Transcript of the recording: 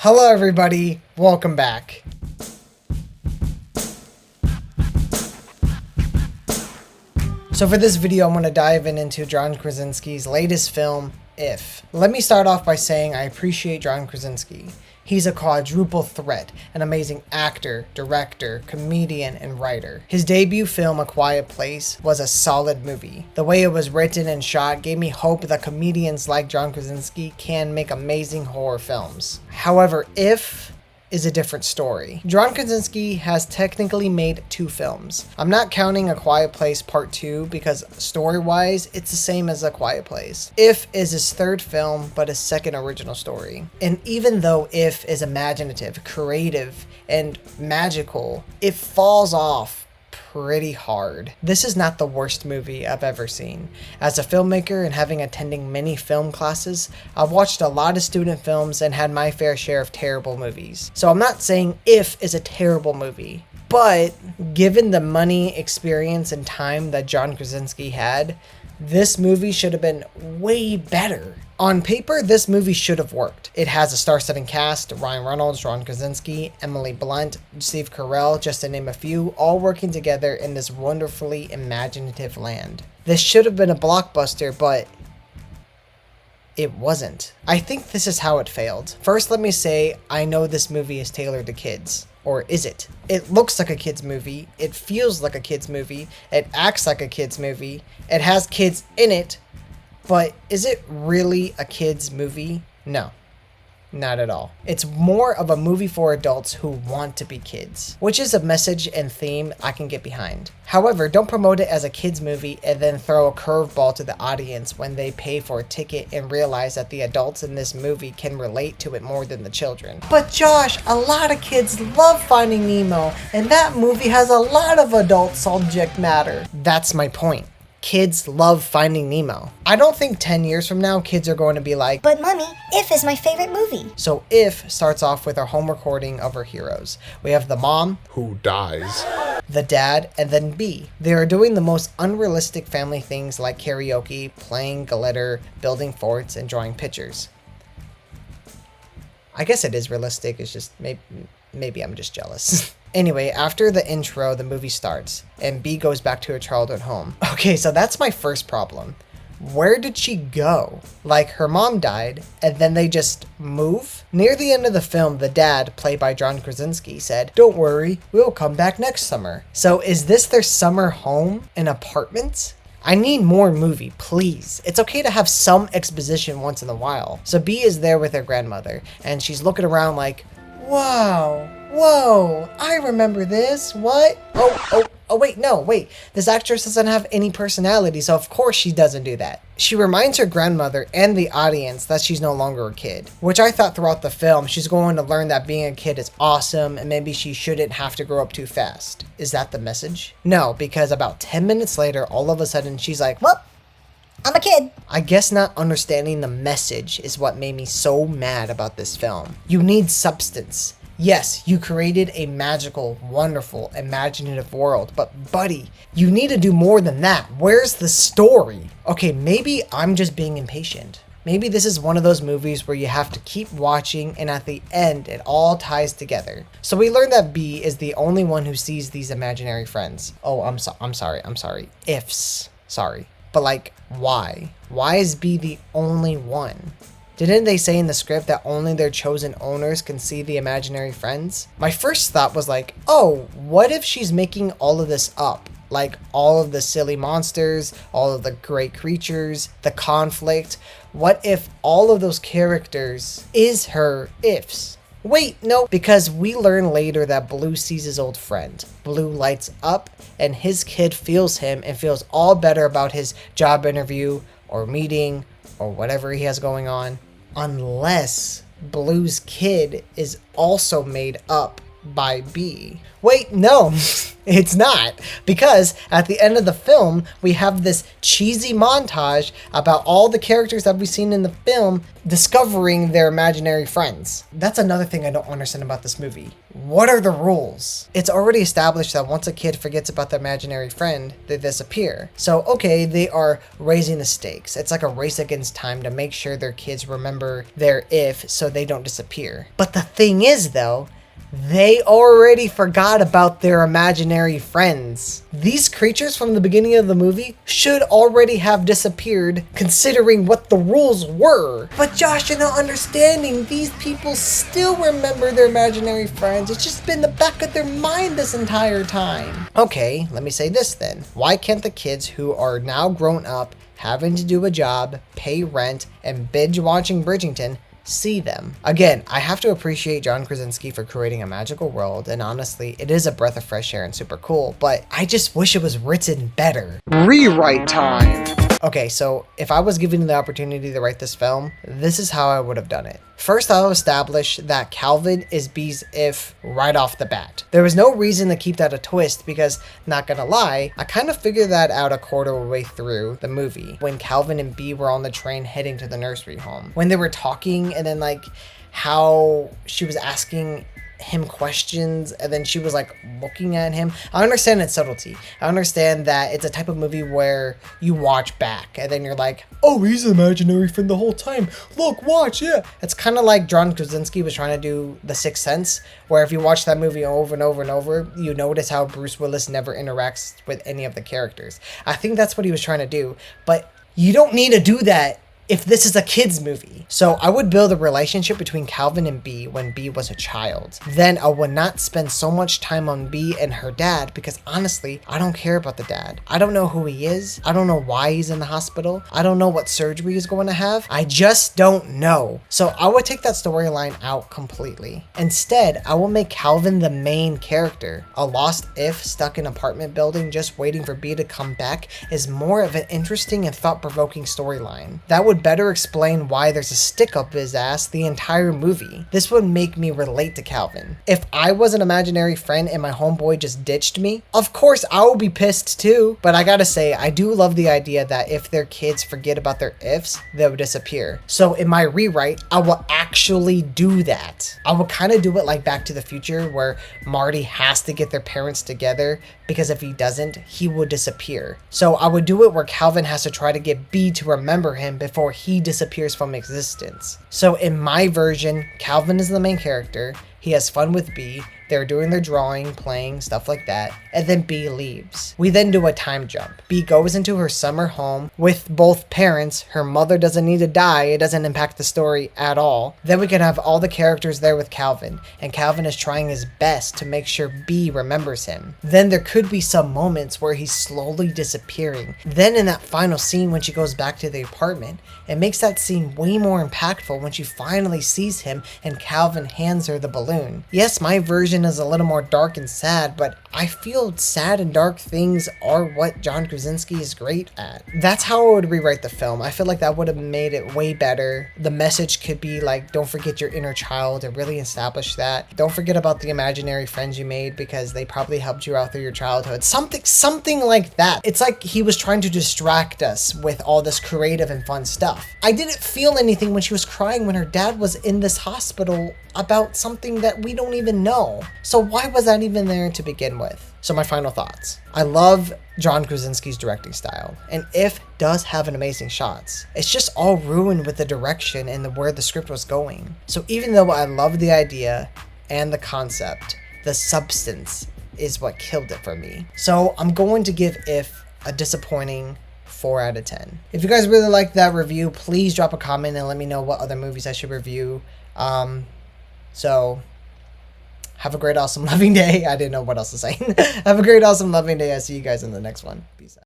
Hello everybody, welcome back. So for this video, I'm going to dive into John Krasinski's latest film, If. Let me start off by saying I appreciate John Krasinski. He's a quadruple threat, an amazing actor, director, comedian, and writer. His debut film, A Quiet Place, was a solid movie. The way it was written and shot gave me hope that comedians like John Krasinski can make amazing horror films. However, If is a different story. John Krasinski has technically made 2 films. I'm not counting A Quiet Place Part 2 because story-wise, it's the same as A Quiet Place. If is his 3rd film, but his 2nd original story. And even though If is imaginative, creative, and magical, it falls off pretty hard. This is not the worst movie I've ever seen. As a filmmaker and having attended many film classes, I've watched a lot of student films and had my fair share of terrible movies. So I'm not saying If is a terrible movie, but given the money, experience, and time that John Krasinski had, this movie should have been way better. On paper, this movie should have worked. It has a star-studded cast: Ryan Reynolds, John Krasinski, Emily Blunt, Steve Carell, just to name a few, all working together in this wonderfully imaginative land. This should have been a blockbuster, but it wasn't. I think this is how it failed. First, let me say, I know this movie is tailored to kids. Or is it? It looks like a kid's movie, it feels like a kid's movie, it acts like a kid's movie, it has kids in it, but is it really a kid's movie? No. Not at all. It's more of a movie for adults who want to be kids, which is a message and theme I can get behind. However, don't promote it as a kids movie and then throw a curveball to the audience when they pay for a ticket and realize that the adults in this movie can relate to it more than the children. But Josh, a lot of kids love Finding Nemo, and that movie has a lot of adult subject matter. That's my point. Kids love Finding Nemo. I don't think 10 years from now, kids are going to be like, "But mommy, If is my favorite movie." So If starts off with our home recording of our heroes. We have the mom, who dies, the dad, and then B. They are doing the most unrealistic family things like karaoke, playing glitter, building forts, and drawing pictures. I guess it is realistic, it's just maybe I'm just jealous. Anyway, after the intro, the movie starts, and B goes back to her childhood home. Okay, so that's my first problem. Where did she go? Like, her mom died, and then they just move? Near the end of the film, the dad, played by John Krasinski, said, "Don't worry, we'll come back next summer." So is this their summer home? An apartment? I need more movie, please. It's okay to have some exposition once in a while. So B is there with her grandmother, and she's looking around like, "Wow. Whoa, I remember this. What? Oh, wait. This actress doesn't have any personality, so of course she doesn't do that." She reminds her grandmother and the audience that she's no longer a kid, which I thought throughout the film she's going to learn that being a kid is awesome and maybe she shouldn't have to grow up too fast. Is that the message? No, because about 10 minutes later, all of a sudden she's like, "Well, I'm a kid." I guess not understanding the message is what made me so mad about this film. You need substance. Yes, you created a magical, wonderful, imaginative world, but buddy, you need to do more than that. Where's the story? Okay, maybe I'm just being impatient. Maybe this is one of those movies where you have to keep watching and at the end it all ties together. So we learn that B is the only one who sees these imaginary friends. Oh, I'm sorry. Ifs. Sorry. But like, why? Why is B the only one? Didn't they say in the script that only their chosen owners can see the imaginary friends? My first thought was like, oh, what if she's making all of this up? Like all of the silly monsters, all of the great creatures, the conflict. What if all of those characters is her ifs? Wait, no, because we learn later that Blue sees his old friend. Blue lights up and his kid feels him and feels all better about his job interview or meeting or whatever he has going on. Unless Blue's kid is also made up by B. Wait, no, it's not. Because at the end of the film, we have this cheesy montage about all the characters that we've seen in the film discovering their imaginary friends. That's another thing I don't understand about this movie. What are the rules? It's already established that once a kid forgets about their imaginary friend, they disappear. So, okay, they are raising the stakes. It's like a race against time to make sure their kids remember their if so they don't disappear. But the thing is, though, they already forgot about their imaginary friends. These creatures from the beginning of the movie should already have disappeared, considering what the rules were. But Josh, you're not understanding. These people still remember their imaginary friends. It's just been the back of their mind this entire time. Okay, let me say this then. Why can't the kids who are now grown up, having to do a job, pay rent, and binge watching Bridgerton, see them? Again, I have to appreciate John Krasinski for creating a magical world, and honestly, it is a breath of fresh air and super cool, but I just wish it was written better. Rewrite time! Okay, so if I was given the opportunity to write this film, this is how I would have done it. First, I'll establish that Calvin is B's if right off the bat. There was no reason to keep that a twist because, not gonna lie, I kind of figured that out a quarter of the way through the movie when Calvin and B were on the train heading to the nursery home. When they were talking and then like how she was asking him questions and then she was like looking at him. I understand its subtlety. I understand that it's a type of movie where you watch back and then you're like, oh, he's an imaginary friend the whole time. Look, watch, yeah. It's kind of like John Krasinski was trying to do The Sixth Sense, where if you watch that movie over and over and over, you notice how Bruce Willis never interacts with any of the characters. I think that's what he was trying to do, but you don't need to do that if this is a kid's movie. So I would build a relationship between Calvin and B when B was a child. Then I would not spend so much time on B and her dad because honestly, I don't care about the dad. I don't know who he is. I don't know why he's in the hospital. I don't know what surgery he's going to have. I just don't know. So I would take that storyline out completely. Instead, I will make Calvin the main character. A lost if stuck in an apartment building just waiting for B to come back is more of an interesting and thought-provoking storyline. That would better explain why there's a stick up his ass the entire movie. This would make me relate to Calvin. If I was an imaginary friend and my homeboy just ditched me, of course I would be pissed too. But I gotta say, I do love the idea that if their kids forget about their ifs, they'll disappear. So in my rewrite, I will actually do that. I will kind of do it like Back to the Future, where Marty has to get their parents together because if he doesn't, he will disappear. So I would do it where Calvin has to try to get B to remember him before he disappears from existence. So in my version, Calvin is the main character. He has fun with B. They're doing their drawing, playing, stuff like that. And then B leaves. We then do a time jump. B goes into her summer home with both parents. Her mother doesn't need to die. It doesn't impact the story at all. Then we can have all the characters there with Calvin. And Calvin is trying his best to make sure B remembers him. Then there could be some moments where he's slowly disappearing. Then in that final scene when she goes back to the apartment, it makes that scene way more impactful when she finally sees him and Calvin hands her the balloon. Yes, my version is a little more dark and sad, but I feel sad and dark things are what John Krasinski is great at. That's how I would rewrite the film. I feel like that would have made it way better. The message could be like, don't forget your inner child and really establish that. Don't forget about the imaginary friends you made because they probably helped you out through your childhood. Something like that. It's like he was trying to distract us with all this creative and fun stuff. I didn't feel anything when she was crying when her dad was in this hospital about something that we don't even know. So why was that even there to begin with? So my final thoughts. I love John Krasinski's directing style, and If does have an amazing shots. It's just all ruined with the direction and where the script was going. So even though I love the idea and the concept, the substance is what killed it for me. So I'm going to give If a disappointing 4 out of 10. If you guys really liked that review, please drop a comment and let me know what other movies I should review. So have a great, awesome, loving day. I didn't know what else to say. Have a great, awesome, loving day. I'll see you guys in the next one. Peace out.